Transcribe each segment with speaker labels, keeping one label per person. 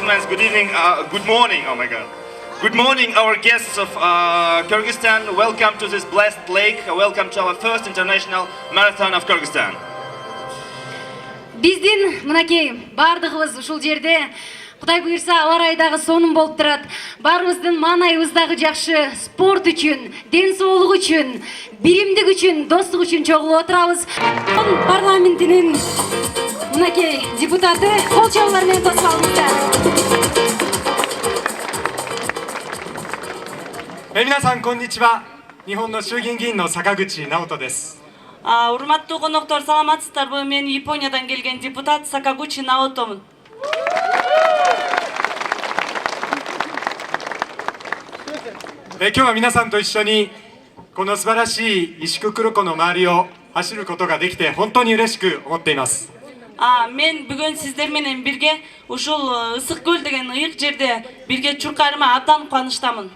Speaker 1: gentlemen, good evening, good morning, oh my god. Good morning, our guests of Kyrgyzstan. Welcome to this blessed lake. Welcome to our first international marathon of Kyrgyzstan.
Speaker 2: Биздин мынакей бардыгыбыз ушул жерде Кудай буйрса ала райдагы сонун болуп турат. Баарыбыздын маанайыбыздагы жакшы спорт үчүн, ден соолук үчүн, биримдик үчүн, достук үчүн чогулуп отурабыз. Парламентинин мынакей депутаты кол чабуулар менен тосуп алыңыздар.
Speaker 3: 皆さんこんにちは。日本の衆議院議員の坂口直人です。
Speaker 4: Урматтуу коноктор, саламатсыздарбы? Мен Япониядан келген депутат Сакагучи Наотомун.
Speaker 3: 今日は皆さんと一緒にこの素晴らしい石工黒湖の周りを走ることができて本当に嬉しく思っています。
Speaker 4: Мен бүгүн сиздер менен бирге ушул ысык көл деген ыйык жерде бирге чуркарыма абдан кубанычтамын.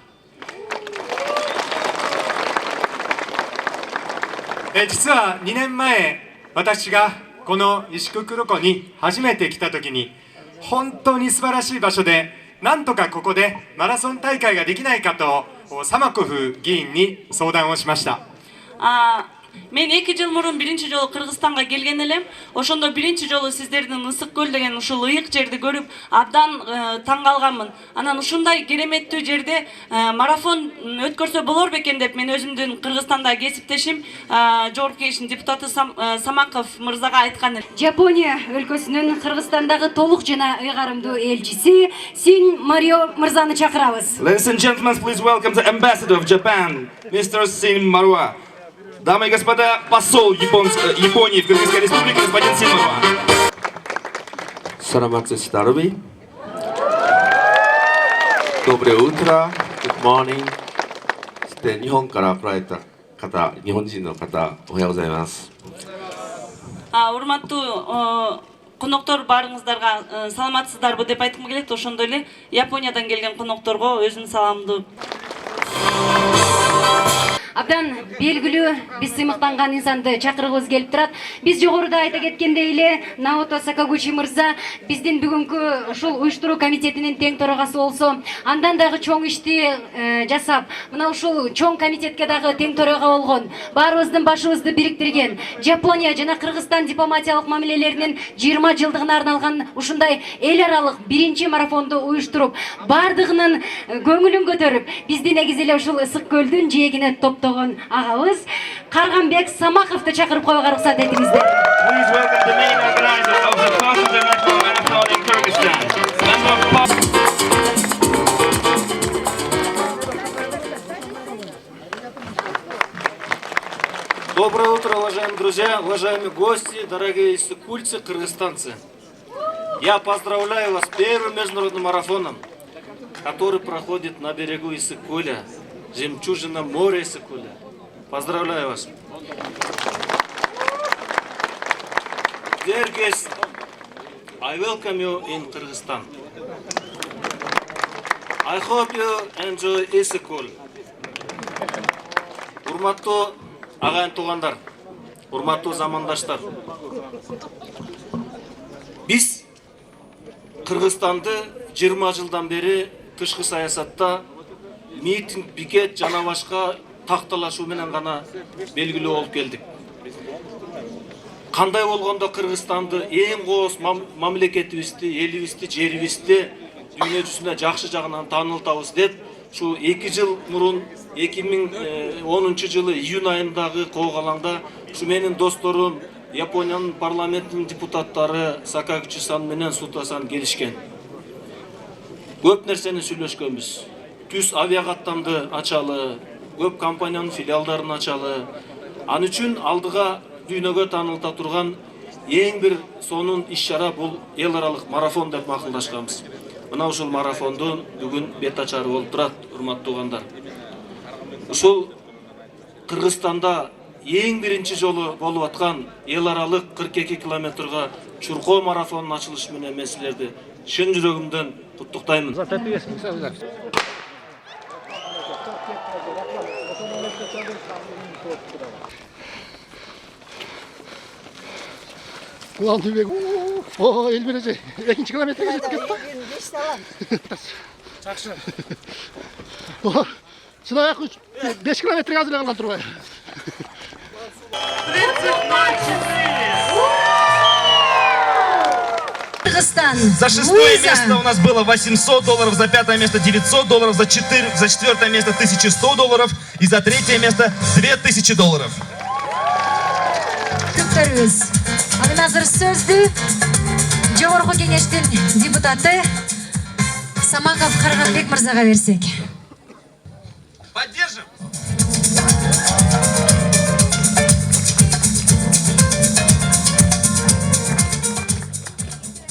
Speaker 3: 実は2年前私がこの石工黒湖に初めて来た時に本当に素晴らしい場所でなんとかここでマラソン大会ができないかとサマコフ議員に相談をしました。
Speaker 4: Мен 2 жыл мурун биринчи жолу Кыргызстанга келген элем. Ошондо биринчи жолу сиздердин ысык көл деген ушул ыйык жерди көрүп абдан таң калганмын. Анан ушундай кереметтүү жерде марафон өткөрсө болор бекен деп мен өзүмдүн Кыргызстандагы кесиптешим жогорку кеңештин депутаты Самаков мырзага айткан элем.
Speaker 2: Жапония өлкөсүнүн Кыргызстандагы толук жана ыйгарымдуу элчиси Син Марио мырзаны чакырабыз.
Speaker 1: Ladies and gentlemen, please welcome the ambassador of Japan, Mr. Sin Marwa. Дамы и господа, посол Японии в Кыргызской республике, господин Син Марва.
Speaker 5: Саламатсыздарбы. Доброе утро. Good morning. 日本から来られた方、日本人の方、おはようございます。
Speaker 4: Урматтуу коноктор, баарыңыздарга саламатсыздарбы деп айткым келет. Ошондой эле Япониядан келген конокторго өзүмдүн саламымды.
Speaker 2: Абдан белгилүү биз сыймыктанган инсанды чакыргыбыз келип турат. Биз жогоруда айта кеткендей эле Наото Сакагучи мырза биздин бүгүнкү ушул уюштуруу комитетинин тең төрагасы болсо, андан дагы чоң ишти жасап, мына ушул чоң комитетке дагы тең төрага болгон, баарыбыздын башыбызды бириктирген Жапония жана Кыргызстан дипломатиялык мамилелеринин 20 жылдыгына арналган ушундай эл аралык биринчи марафонду уюштуруп, бардыгынын көңүлүн көтөрүп, бизди негизи эле ушул ысык көлдүн жээгине топтогон агабыз Карганбек Самаковду чакырып коюуга уруксат этиңиздер.
Speaker 1: Please welcome the main organizer of the first international marathon in Kyrgyzstan.
Speaker 6: Доброе утро, уважаемые друзья, уважаемые гости, дорогие иссыкульцы, кыргызстанцы. Я поздравляю вас с первым международным марафоном, который проходит на берегу Иссык-Куля, жемчужина моря Иссык-Куля. Поздравляю вас. Dear guests, I welcome you in Kyrgyzstan. I hope you enjoy Иссык-Куль. Урматтуу агайын туугандар, урматтуу замандаштар. Биз Кыргызстанды 20 жылдан бери тышкы саясатта митинг, пикет жана башка такталашуу менен гана белгилүү болуп келдик. Кандай болгондо Кыргызстанды эң кооз мамлекетибизди, элибизди, жерибизди дүйнө жүзүнө жакшы жагынан таанылтабыз деп, шу 2 жыл мурун 2010 жылы июнь айындагы коогалаңда шу менин досторум Япониянын парламентинин депутаттары Сакагучи-сан менен Сута-сан келишкен. Көп нерсени сүйлөшкөнбүз. Түз авиакаттамды ачалы, көп компаниянын филиалдарын ачалы. Ан үчүн алдыга дүйнөгө таанылта турган эң бир сонун иш-чара бул эл аралык марафон деп макулдашканбыз. Мына ушул марафондун бүгүн бет ачары болуп турат, урматтуу туугандар. Ушул Кыргызстанда эң биринчи жолу болуп аткан эл аралык 42 километрга Чуркоо марафонунун ачылышы менен мен силерди чын жүрөгүмдөн куттуктаймын.
Speaker 7: Алтынбек. О, Эльмира эже экинчи километрге жетип кетти.
Speaker 6: Жакшы.
Speaker 7: Чынак 5 километрге азыр калган турбайбы?
Speaker 2: Кыргызстан.
Speaker 1: За шестое место у нас было $800, за пятое место $900, за четвертое место $1100 и за третье место $2000.
Speaker 2: Күптөрүбүз. Анын азыр сөздү Жогорку Кеңештин депутаты Самаков Карганбек мырзага берсек.
Speaker 1: Поддержим!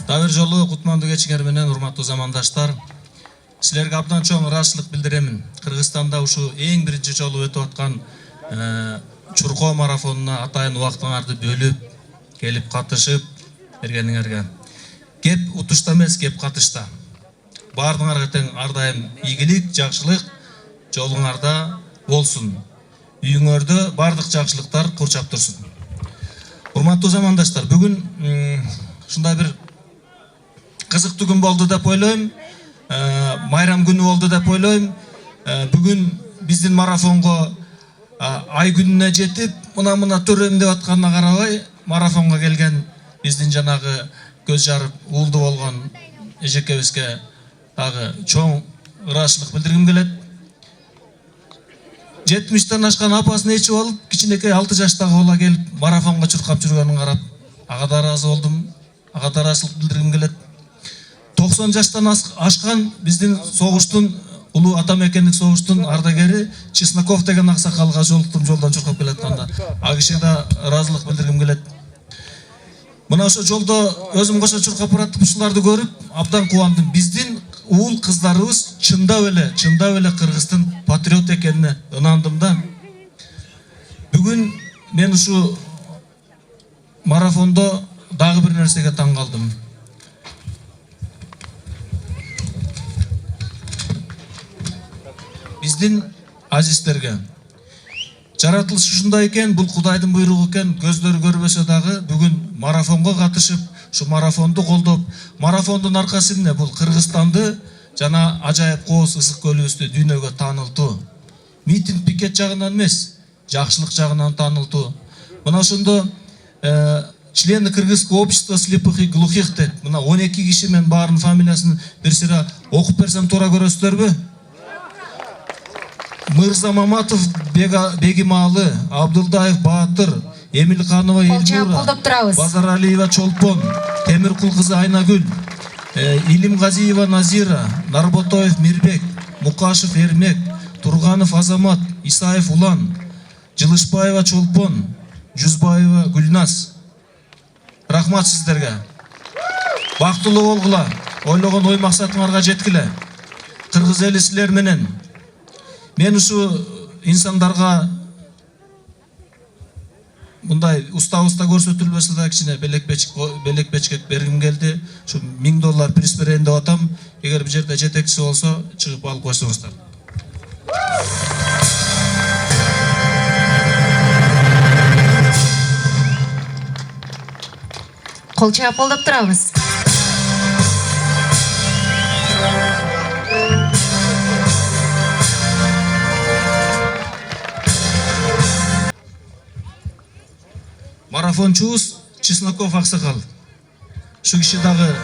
Speaker 8: Дагы жолу кутмандуу кечиңер менен урматтуу замандаштар. Силерге абдан чоң ыраазычылык билдиремин. Кыргызстанда ушу эң биринчи жолу өтүп аткан Чуркоо марафонуна атайын убактыңарды бөлүп, келип катышып бергениңерге. Кеп утушта эмес, кеп катышта. Баардыгыңарга тең ар дайым ийгилик, жакшылык жолуңарда болсун. Үйүңөрдө баардык жакшылыктар курчап турсун. Урматтуу замандаштар, бүгүн ушундай бир кызыктуу күн болду деп ойлойм. Майрам күнү болду деп ойлойм. Бүгүн биздин марафонго ай күнүнө жетип, мына төрөм деп атканына карабай, марафонго келген биздин жанагы көз жарып уулду болгон эжекебизге дагы чоң ыраазычылык билдиргим келет. 70-тен ашкан апасын ичип алып, кичинекей 6 жаштагы бала келип марафонго чуркап жүргөнүн карап, ага да ыраазы болдум. Ага да ыраазычылык билдиргим келет. 90 жаштан ашкан биздин согуштун, улуу ата мекендик согуштун ардагери Чесноков деген аксакалга жолуктум, жолдон чуркап келатканда. А кишиге да ыраазылык билдиргим келет. Мына ошо жолдо өзүм кошо чуркап баратып ушуларды көрүп, абдан кубандым. Биздин уул кыздарыбыз чындап эле Кыргыздын патриот экенине ынандым да. Бүгүн мен ушу марафондо дагы бир нерсеге таң калдым. Биздин азиздерге жаратылыш ушундай экен, бул Кудайдын буйругу экен, көздөрү көрбөсө дагы бүгүн марафонго катышып, ушу марафонду колдоп, марафондун аркасы эмне? Бул Кыргызстанды жана ажайып кооз ысык көлүбүздү дүйнөгө таанылтуу. Митинг пикет жагынан эмес, жакшылык жагынан таанылтуу. Мына ошондо члены Кыргызского общества слепых и глухих деп, мына 12 киши мен баарынын фамилиясын бир сыра окуп берсем туура көрөсүздарбы? Мырза Маматов Бегималы, Абдылдаев Баатыр, Эмилханова Эльмира, Базаралиева Чолпон, Темиркул кызы Айнагүл, Илимгазиева Назира, Нарботоев Мирбек, Мукашев Эрмек, Турганов Азамат, Исаев Улан, Жылышбаева Чолпон, Жүзбаева Гүлнас. Рахмат сиздерге. Бактылуу болгула, ойлогон ой максатыңарга жеткиле. Кыргыз эли силер менен. Мен ушу инсандарга мындай уста көрсөтүлбөсө да кичине белек печкек бергим келди. Ушу $1000 приз берейин деп атам. Эгер бир жерде жетекчиси болсо, чыгып алып койсоңуздар.
Speaker 2: Кол чаап колдоп турабыз.
Speaker 8: Марафончубуз Чесноков аксакал. Ушу киши дагы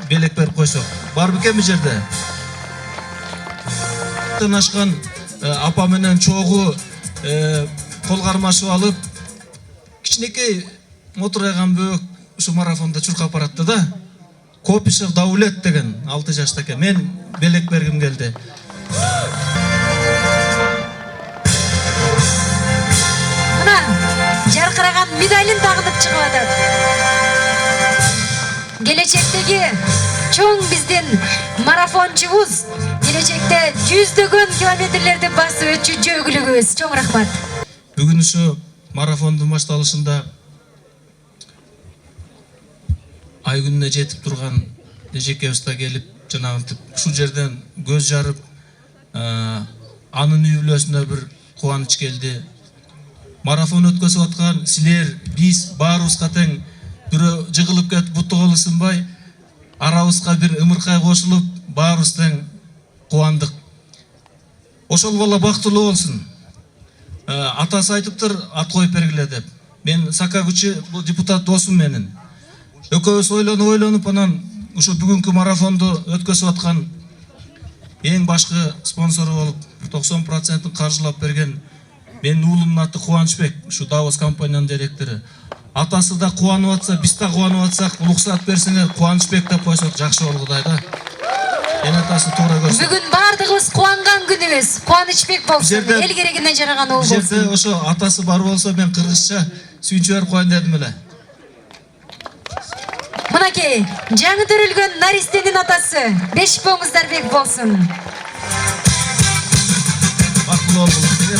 Speaker 8: белек берип койсок. Бар бекен бул жерде? Ашкан апа менен чогуу кол кармашып алып, кичинекей мотурайган бөөк ушу марафонда чуркап баратты да. Копишев Даулет деген 6 жашта экен. Мен белек бергим келди.
Speaker 2: Жаркыраган медалин тагынып чыгып атат. Келечектеги чоң биздин марафончубуз, келечекте 100-дөгөн километрлерди басып өтчү жөгүлүгүбүз. Чоң рахмат.
Speaker 8: Бүгүн ушу марафондун башталышында ай күнүнө жетип турган эжекебиз да келип, жанагынтип ушул жерден көз жарып, анын үй бүлөсүнө бир кубаныч келди. Марафон өткөзүп аткан силер, биз баарыбызга тең бирөө жыгылып кетип буту колу сынбай арабызга бир ымыркай кошулуп баарыбыз тең кубандык. Ошол бала бактылуу болсун. Атасы айтыптыр, ат коюп бергиле деп. Мен Сакагучи бул депутат досум менин. Экөөбүз ойлонуп анан ушу бүгүнкү марафонду өткөзүп аткан эң башкы спонсору болуп 90% каржылап берген менин уулумдун аты Кубанычбек, ушу Davos компаниянын директору. Атасы да кубанып атса, биз да кубанып атсак, уруксат берсеңер Кубанычбек деп койсок жакшы болгудай да. Эн атасы туура көрсө.
Speaker 2: Бүгүн бардыгыбыз кубанган күнүбүз. Кубанычбек болсун, эл керегине жараган уул болсун.
Speaker 8: Жерде ошо атасы бар болсо мен кыргызча сүйүнчү берип коеюн дедим эле.
Speaker 2: Мынакей, жаңы төрүлгөн наристенин атасы Бешпоңуздар бек болсун.
Speaker 8: Бактылуу болгула.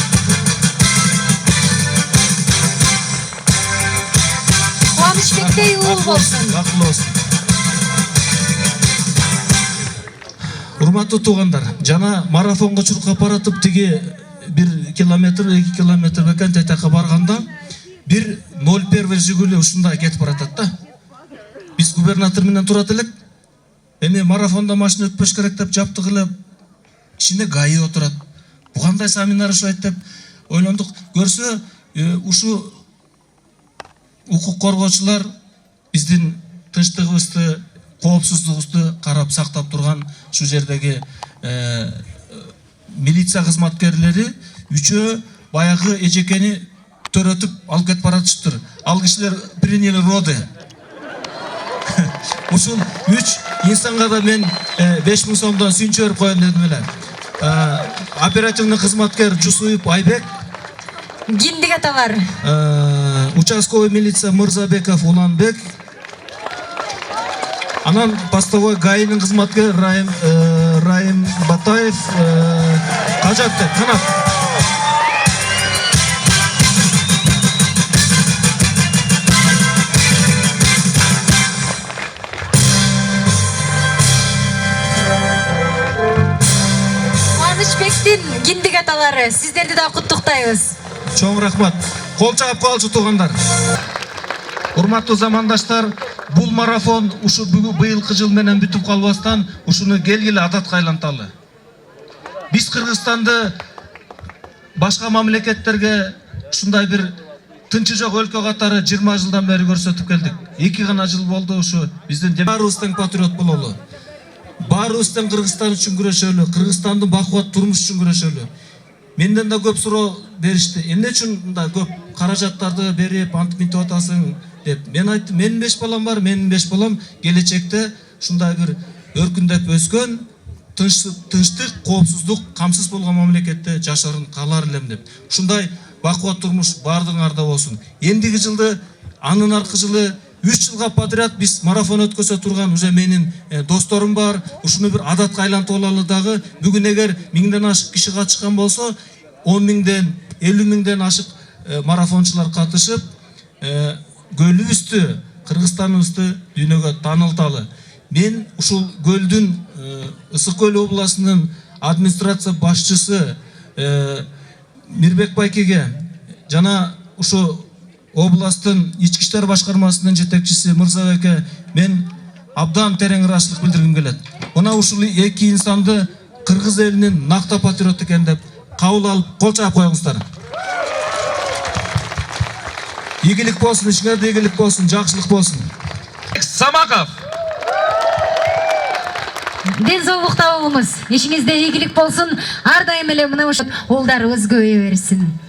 Speaker 2: Кубанычбектей уул болсун.
Speaker 8: Бактылуу болсун. Урматтуу туугандар, жана марафонго чуркап баратып тиги 1 километр, 2 километр бекен тетакка барганда бир 01 Жигули ушундай кетип баратат да. Биз губернатор менен турат элек. Эми марафонда машина өтпөш керек деп жаптык эле. Ичинде ГАИ отурат. Бу кандай семинар ошойт деп ойлондук. Көрсө, ушу укук коргоочулар биздин тынчтыгыбызды, коопсуздугубузду карап сактап турган шу жердеги милиция кызматкерлери үчөө баягы эжекени төрөтүп алып кетип баратыптыр. Ал кишилер приняли роды. Ушул 3 инсанга да мен 5000 сомдон сүйүнчү берип коеюн дедим эле. Оперативный кызматкер Жусуев Айбек,
Speaker 2: Киндик аталар.
Speaker 8: Участковый милиция Мырзабеков Уланбек, анан постовой ГАИнин кызматкери Райым Батаев, Кажатбек Канат.
Speaker 2: Кубанычбектин киндик аталары, сиздерди да куттуктайбыз.
Speaker 8: Чоң рахмат. Кол чаап калчу туугандар. Урматтуу замандаштар, бул марафон ушу быйылкы жыл менен бүтүп калбастан ушуну келгиле адатка айланталы. Биз Кыргызстанды башка мамлекеттерге ушундай бир тынчы жок өлкө катары 20 жылдан бери көрсөтүп келдик. 2 гана жыл болду ушу биздин баарыбыз тең патриот бололу. Баарыбыз тең Кыргызстан үчүн күрөшөлү, Кыргызстандын бакубат турмуш үчүн күрөшөлү. Менден да көп суроо беришти. Эмне үчүн мындай көп каражаттарды берип, антип мынтип атасың деп. Мен айттым, менин 5 балам бар, менин 5 балам келечекте ушундай бир өркүндөп өскөн, тынчтык, коопсуздук, камсыз болгон мамлекетте жашарын каалар элем деп. Ушундай бакубат турмуш бардыгыңарда болсун. Эндиги жылды, анын аркы жылы 3 жылга подряд биз марафон өткөзө турган уже менин досторум бар. Ушуну бир адатка айлантып алалы дагы. Бүгүн эгер 1000ден ашык киши катышкан болсо, 10 миңден, 50 миңден ашык марафончулар катышып, көлүбүздү, Кыргызстаныбызды дүйнөгө таанылталы. Мен ушул көлдүн Ысык көл областынын администрация башчысы Мирбек Байкеге жана ушу областтын ички иштер башкармасынын жетекчиси Мырзабекке мен абдан терең ыраазычылык билдиргим келет. Мына ушул эки инсанды кыргыз элинин накта патриот экен деп кабыл алып кол чаап коюңуздар. Ийгилик болсун, ишиңерде ийгилик болсун, жакшылык болсун. Самаков.
Speaker 2: Ден соолукта болуңуз. Ишиңизде ийгилик болсун. Ар дайым эле мына ушул уулдарыбыз көбөйө берсин.